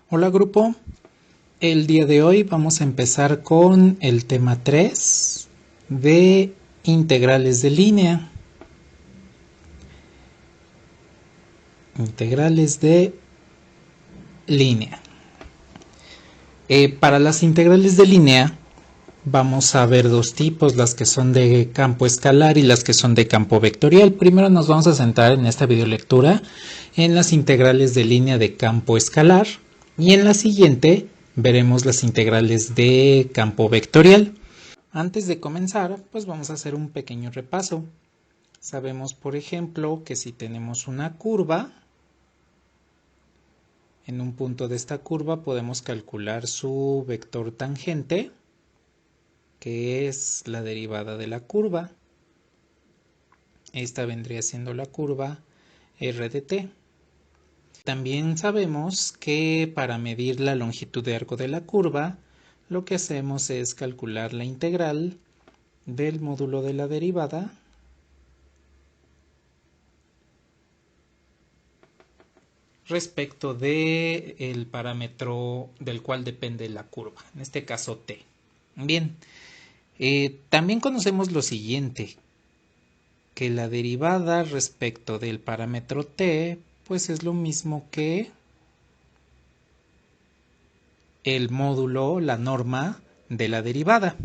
Hola grupo, el día de hoy vamos a empezar con el tema 3 de integrales de línea. Integrales de línea. Para las integrales de línea vamos a ver dos tipos, las que son de campo escalar y las que son de campo vectorial. Primero nos vamos a centrar en esta videolectura en las integrales de línea de campo escalar y en la siguiente veremos las integrales de campo vectorial. Antes de comenzar, pues vamos a hacer un pequeño repaso. Sabemos, por ejemplo, que si tenemos una curva, en un punto de esta curva podemos calcular su vector tangente, que es la derivada de la curva. Esta vendría siendo la curva r de t. También sabemos que para medir la longitud de arco de la curva, lo que hacemos es calcular la integral del módulo de la derivada respecto del parámetro del cual depende la curva, en este caso t. Bien, también conocemos lo siguiente, que la derivada respecto del parámetro t, pues es lo mismo que el módulo, la norma de la derivada.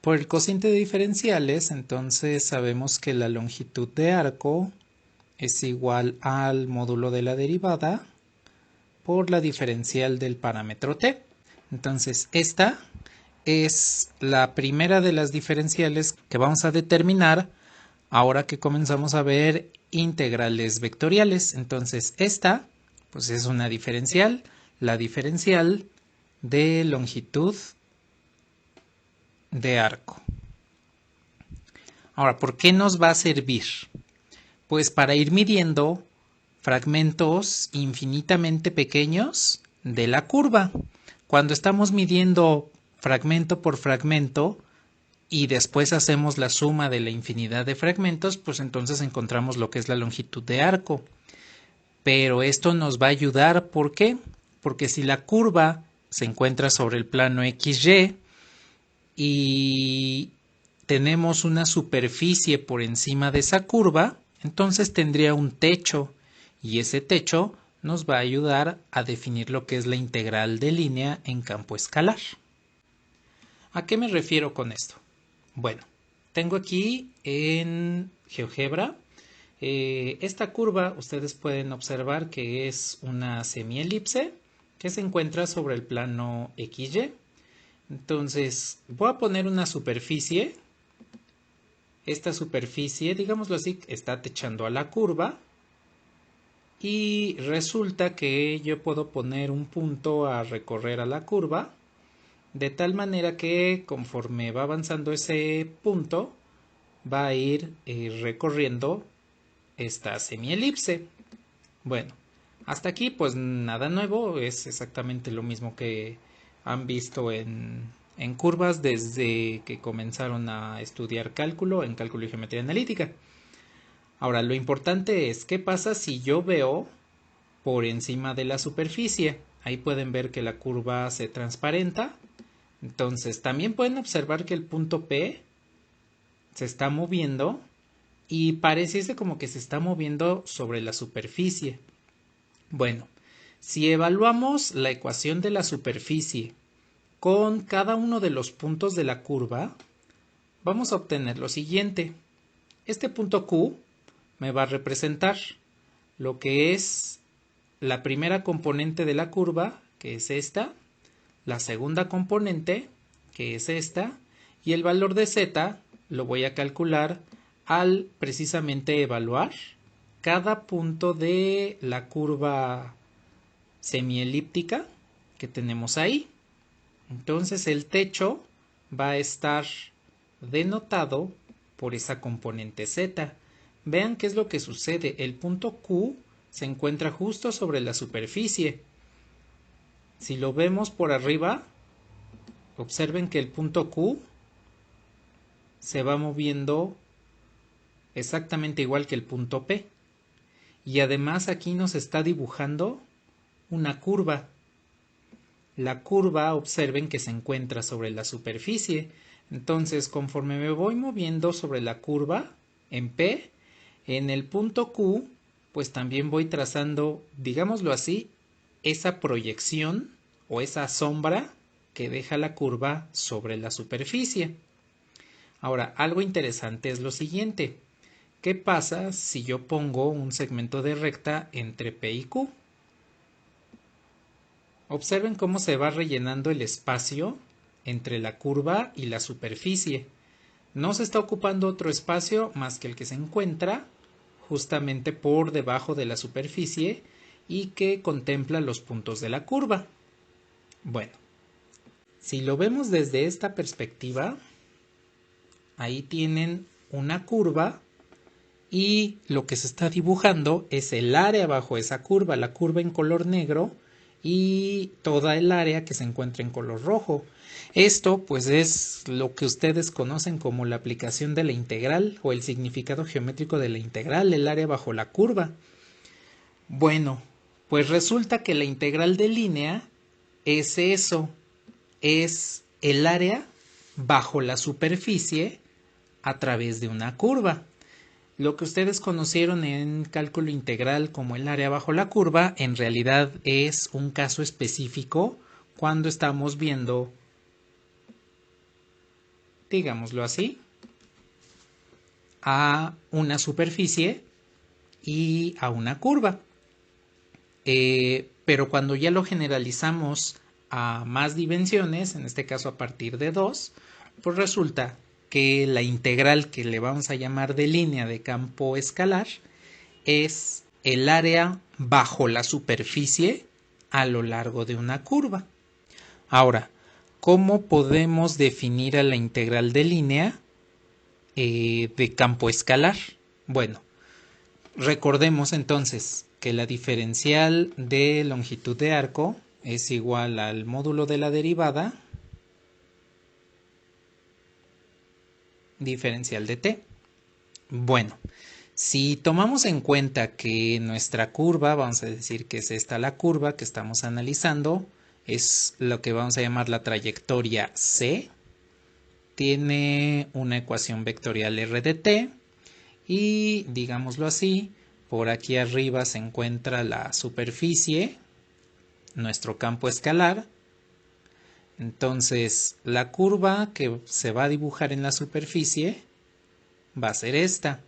Por el cociente de diferenciales, entonces sabemos que la longitud de arco es igual al módulo de la derivada por la diferencial del parámetro t. Entonces, esta es la primera de las diferenciales que vamos a determinar ahora que comenzamos a ver integrales vectoriales. Entonces, esta pues es una diferencial, la diferencial de longitud de arco. Ahora, ¿por qué nos va a servir? Pues para ir midiendo fragmentos infinitamente pequeños de la curva. Cuando estamos midiendo fragmento por fragmento y después hacemos la suma de la infinidad de fragmentos, pues entonces encontramos lo que es la longitud de arco. Pero esto nos va a ayudar, ¿por qué? Porque si la curva se encuentra sobre el plano XY y tenemos una superficie por encima de esa curva, entonces tendría un techo y ese techo nos va a ayudar a definir lo que es la integral de línea en campo escalar. ¿A qué me refiero con esto? Bueno, tengo aquí en GeoGebra esta curva, ustedes pueden observar que es una semielipse que se encuentra sobre el plano XY. Entonces voy a poner una superficie. Esta superficie, digámoslo así, está techando a la curva. Y resulta que yo puedo poner un punto a recorrer a la curva. De tal manera que conforme va avanzando ese punto, va a ir recorriendo esta semielipse. Bueno, hasta aquí pues nada nuevo, es exactamente lo mismo que han visto en curvas desde que comenzaron a estudiar cálculo en cálculo y geometría analítica. Ahora, lo importante es qué pasa si yo veo por encima de la superficie. Ahí pueden ver que la curva se transparenta. Entonces, también pueden observar que el punto P se está moviendo y pareciese como que se está moviendo sobre la superficie. Bueno, si evaluamos la ecuación de la superficie con cada uno de los puntos de la curva, vamos a obtener lo siguiente. Este punto Q me va a representar lo que es la primera componente de la curva, que es esta, la segunda componente, que es esta, y el valor de z lo voy a calcular al precisamente evaluar cada punto de la curva semielíptica que tenemos ahí. Entonces el techo va a estar denotado por esa componente z. Vean qué es lo que sucede. El punto Q se encuentra justo sobre la superficie. Si lo vemos por arriba, observen que el punto Q se va moviendo exactamente igual que el punto P. Y además aquí nos está dibujando una curva. la curva, observen que se encuentra sobre la superficie. Entonces, conforme me voy moviendo sobre la curva en P, en el punto Q, pues también voy trazando, digámoslo así, esa proyección o esa sombra que deja la curva sobre la superficie. Ahora, algo interesante es lo siguiente. ¿Qué pasa si yo pongo un segmento de recta entre P y Q? Observen cómo se va rellenando el espacio entre la curva y la superficie. No se está ocupando otro espacio más que el que se encuentra justamente por debajo de la superficie y que contempla los puntos de la curva. Bueno, si lo vemos desde esta perspectiva, ahí tienen una curva y lo que se está dibujando es el área bajo esa curva, la curva en color negro y toda el área que se encuentra en color rojo. Esto pues es lo que ustedes conocen como la aplicación de la integral o el significado geométrico de la integral, el área bajo la curva. Bueno, pues resulta que la integral de línea es eso, es el área bajo la superficie a través de una curva. Lo que ustedes conocieron en cálculo integral como el área bajo la curva, en realidad es un caso específico cuando estamos viendo, digámoslo así, a una superficie y a una curva. Pero cuando ya lo generalizamos a más dimensiones, en este caso a partir de 2, pues resulta que la integral que le vamos a llamar de línea de campo escalar es el área bajo la superficie a lo largo de una curva. Ahora, ¿cómo podemos definir a la integral de línea de campo escalar? Bueno, recordemos entonces que la diferencial de longitud de arco es igual al módulo de la derivada diferencial de t. Bueno, si tomamos en cuenta que nuestra curva, vamos a decir que es esta la curva que estamos analizando, es lo que vamos a llamar la trayectoria C, tiene una ecuación vectorial r de t y, digámoslo así, por aquí arriba se encuentra la superficie, nuestro campo escalar. Entonces, la curva que se va a dibujar en la superficie va a ser esta.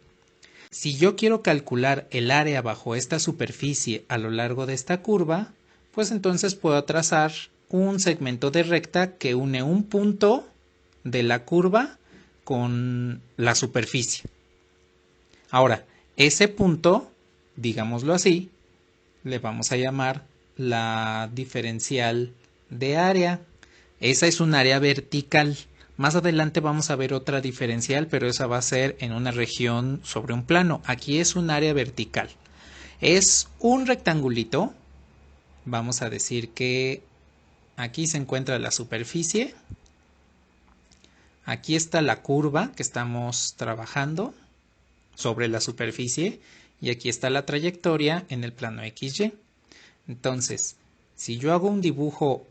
Si yo quiero calcular el área bajo esta superficie a lo largo de esta curva, pues entonces puedo trazar un segmento de recta que une un punto de la curva con la superficie. Ahora, ese punto, digámoslo así, le vamos a llamar la diferencial de área. Esa es un área vertical. Más adelante vamos a ver otra diferencial, pero esa va a ser en una región sobre un plano. Aquí es un área vertical. Es un rectangulito. Vamos a decir que aquí se encuentra la superficie. Aquí está la curva que estamos trabajando sobre la superficie. Y aquí está la trayectoria en el plano XY. Entonces, si yo hago un dibujo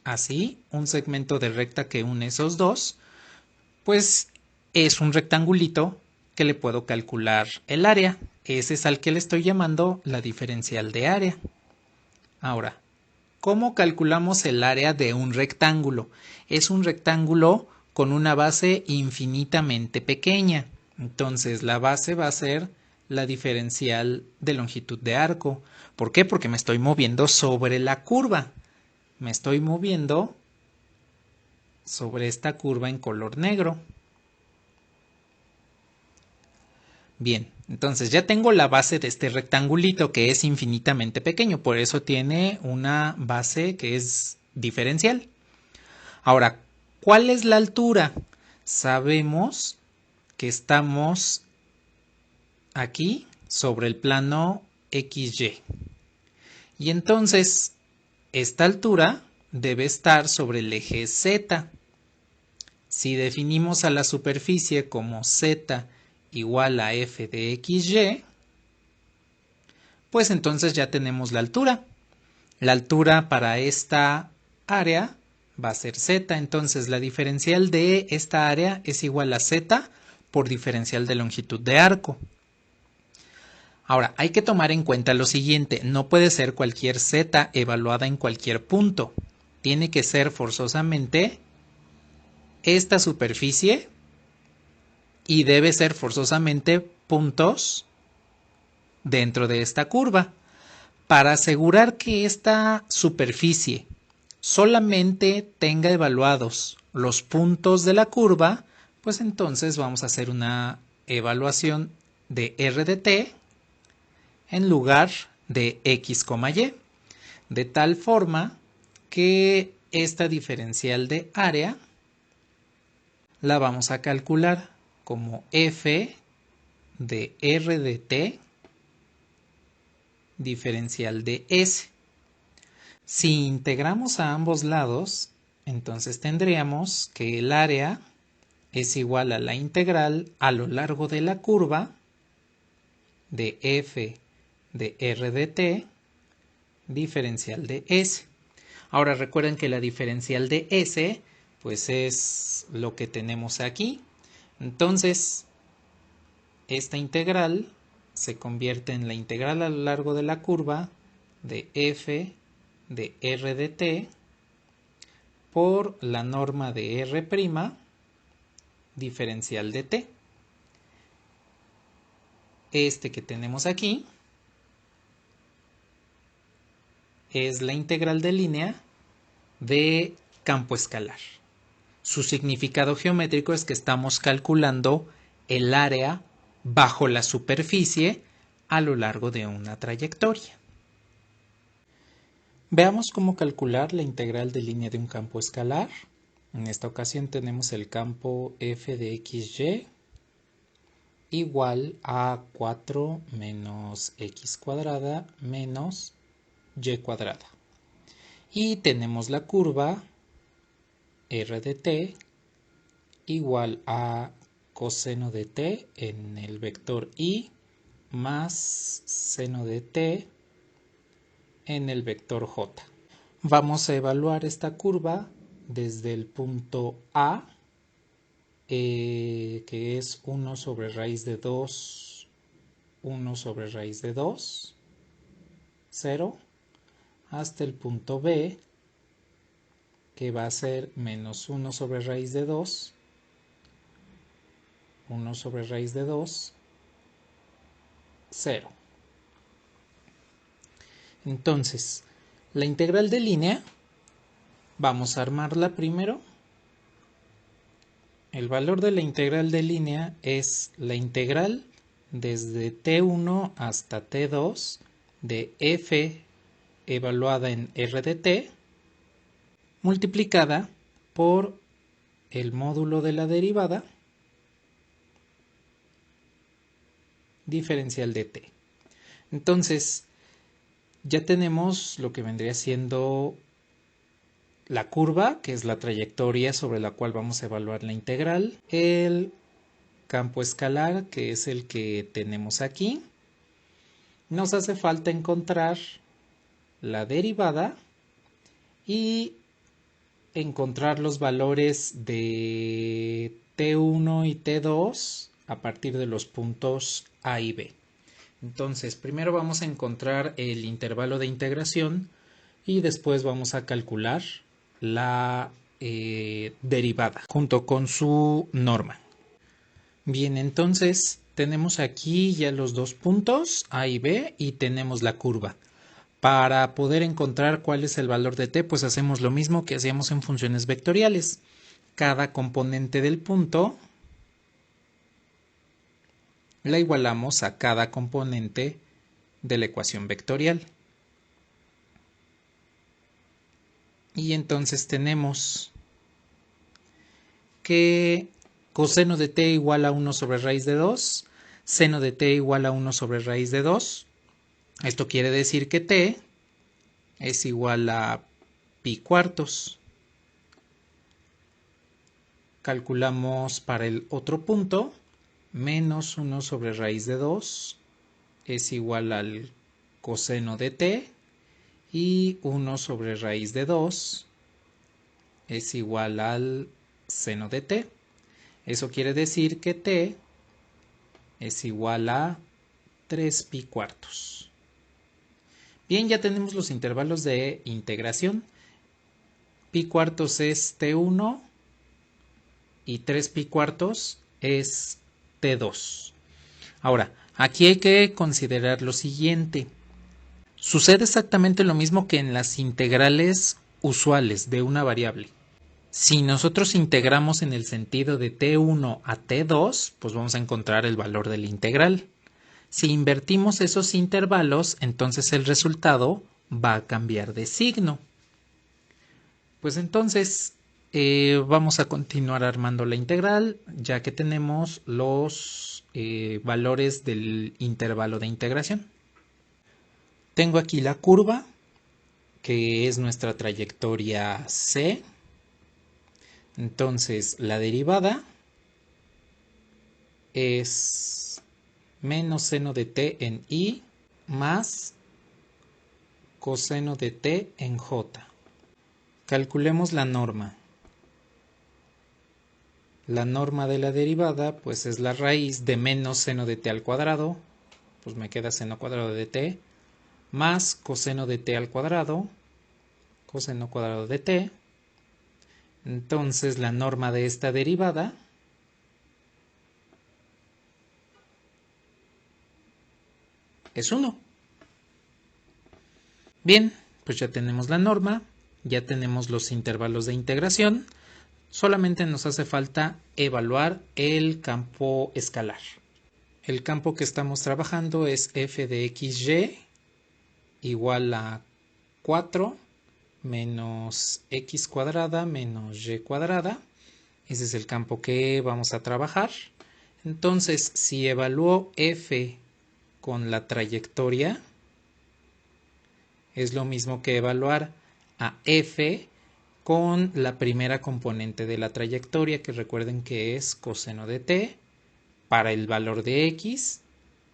así, un segmento de recta que une esos dos, pues es un rectangulito que le puedo calcular el área. Ese es al que le estoy llamando la diferencial de área. Ahora, ¿cómo calculamos el área de un rectángulo? Es un rectángulo con una base infinitamente pequeña. Entonces, la base va a ser la diferencial de longitud de arco. ¿Por qué? Porque me estoy moviendo sobre la curva. Me estoy moviendo sobre esta curva en color negro. Bien, entonces ya tengo la base de este rectangulito que es infinitamente pequeño, por eso tiene una base que es diferencial. Ahora, ¿cuál es la altura? Sabemos que estamos aquí sobre el plano XY. Y entonces, esta altura debe estar sobre el eje Z. Si definimos a la superficie como Z igual a f de XY, pues entonces ya tenemos la altura. La altura para esta área va a ser z, entonces la diferencial de esta área es igual a z por diferencial de longitud de arco. Ahora, hay que tomar en cuenta lo siguiente, no puede ser cualquier z evaluada en cualquier punto. Tiene que ser forzosamente esta superficie y debe ser forzosamente puntos dentro de esta curva. Para asegurar que esta superficie solamente tenga evaluados los puntos de la curva, pues entonces vamos a hacer una evaluación de R de t en lugar de x, y, de tal forma que esta diferencial de área la vamos a calcular como f de R de t diferencial de s. Si integramos a ambos lados, entonces tendríamos que el área es igual a la integral a lo largo de la curva de f de R de t diferencial de s. Ahora recuerden que la diferencial de s pues es lo que tenemos aquí. Entonces, esta integral se convierte en la integral a lo largo de la curva de f de R de t por la norma de R' diferencial de t. Este que tenemos aquí es la integral de línea de campo escalar. Su significado geométrico es que estamos calculando el área bajo la superficie a lo largo de una trayectoria. Veamos cómo calcular la integral de línea de un campo escalar. En esta ocasión tenemos el campo f de xy igual a 4 menos x cuadrada menos y cuadrada. Y tenemos la curva R de t igual a coseno de t en el vector y más seno de t en el vector j. Vamos a evaluar esta curva desde el punto A, que es 1 sobre raíz de 2, 1 sobre raíz de 2, 0, hasta el punto B, que va a ser menos 1 sobre raíz de 2, 1 sobre raíz de 2, 0. Entonces, la integral de línea, vamos a armarla primero. El valor de la integral de línea es la integral desde t1 hasta t2 de f evaluada en R de t multiplicada por el módulo de la derivada diferencial de t. Entonces, ya tenemos lo que vendría siendo la curva, que es la trayectoria sobre la cual vamos a evaluar la integral, el campo escalar, que es el que tenemos aquí. Nos hace falta encontrar la derivada y encontrar los valores de T1 y T2 a partir de los puntos A y B. Entonces, primero vamos a encontrar el intervalo de integración y después vamos a calcular la derivada junto con su norma. Bien, entonces tenemos aquí ya los dos puntos A y B y tenemos la curva. Para poder encontrar cuál es el valor de t, pues hacemos lo mismo que hacíamos en funciones vectoriales. Cada componente del punto la igualamos a cada componente de la ecuación vectorial. Y entonces tenemos que coseno de t igual a 1 sobre raíz de 2, seno de t igual a 1 sobre raíz de 2. Esto quiere decir que t es igual a pi cuartos. Calculamos para el otro punto, menos 1 sobre raíz de 2 es igual al coseno de t y 1 sobre raíz de 2 es igual al seno de t. Eso quiere decir que t es igual a 3 pi cuartos. Bien, ya tenemos los intervalos de integración. Pi cuartos es t1 y 3 pi cuartos es t2. Ahora, aquí hay que considerar lo siguiente. Sucede exactamente lo mismo que en las integrales usuales de una variable. Si nosotros integramos en el sentido de t1 a t2, pues vamos a encontrar el valor de la integral. Si invertimos esos intervalos, entonces el resultado va a cambiar de signo. Pues entonces vamos a continuar armando la integral, ya que tenemos los valores del intervalo de integración. Tengo aquí la curva, que es nuestra trayectoria C. Entonces la derivada es menos seno de t en I más coseno de t en J. Calculemos la norma. La norma de la derivada pues es la raíz de menos seno de t al cuadrado, pues me queda seno cuadrado de t, más coseno de t al cuadrado, coseno cuadrado de t. Entonces la norma de esta derivada es 1. Bien, pues ya tenemos la norma, ya tenemos los intervalos de integración, solamente nos hace falta evaluar el campo escalar. El campo que estamos trabajando es f de xy igual a 4 menos x cuadrada menos y cuadrada. Ese es el campo que vamos a trabajar. Entonces, si evalúo f con la trayectoria, es lo mismo que evaluar a f con la primera componente de la trayectoria, que recuerden que es coseno de t para el valor de x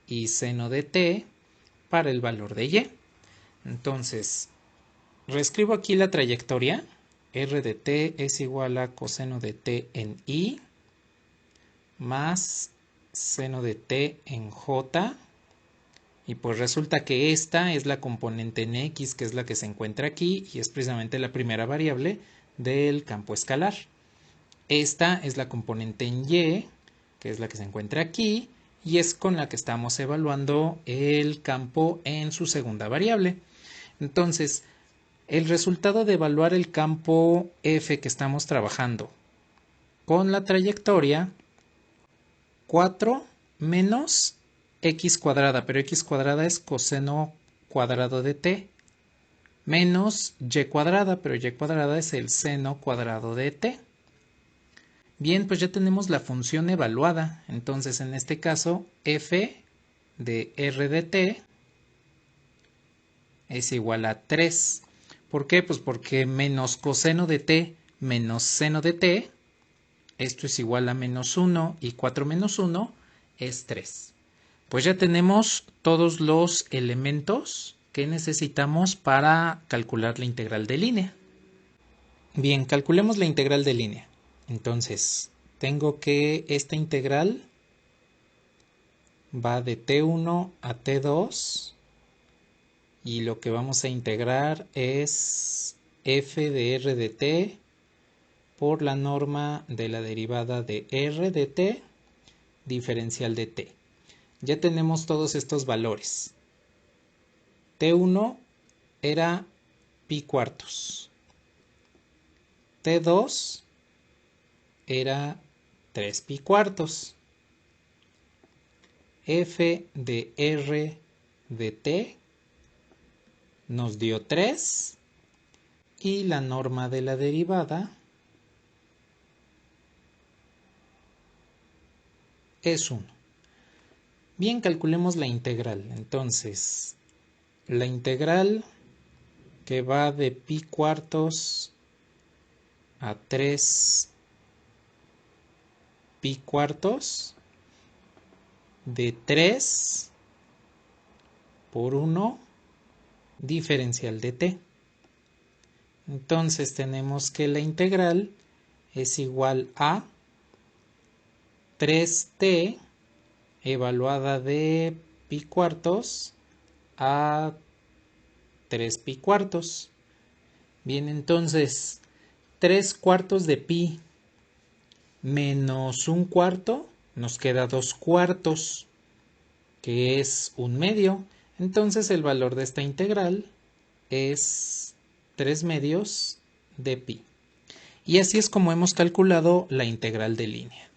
y seno de t para el valor de y. Entonces, reescribo aquí la trayectoria. R de t es igual a coseno de t en I más seno de t en J. Y pues resulta que esta es la componente en X, que es la que se encuentra aquí, y es precisamente la primera variable del campo escalar. Esta es la componente en Y, que es la que se encuentra aquí, y es con la que estamos evaluando el campo en su segunda variable. Entonces, el resultado de evaluar el campo F que estamos trabajando con la trayectoria 4 menos x cuadrada, pero x cuadrada es coseno cuadrado de t, menos y cuadrada, pero y cuadrada es el seno cuadrado de t. Bien, pues ya tenemos la función evaluada. Entonces, en este caso, f de r de t es igual a 3. ¿Por qué? Pues porque menos coseno de t menos seno de t, esto es igual a menos 1 y 4 menos 1 es 3. Pues ya tenemos todos los elementos que necesitamos para calcular la integral de línea. Bien, calculemos la integral de línea. Entonces, tengo que esta integral va de t1 a t2 y lo que vamos a integrar es f de r de t por la norma de la derivada de r de t diferencial de t. Ya tenemos todos estos valores. T1 era pi cuartos. T2 era 3 pi cuartos. F de R de T nos dio 3 y la norma de la derivada es 1. Bien, calculemos la integral. Entonces, la integral que va de pi cuartos a 3 pi cuartos de 3 por 1 diferencial de t. Entonces tenemos que la integral es igual a 3t evaluada de pi cuartos a 3 pi cuartos. Bien, entonces 3 cuartos de pi menos un cuarto, nos queda 2 cuartos, que es un medio. Entonces el valor de esta integral es 3 medios de pi. Y así es como hemos calculado la integral de línea.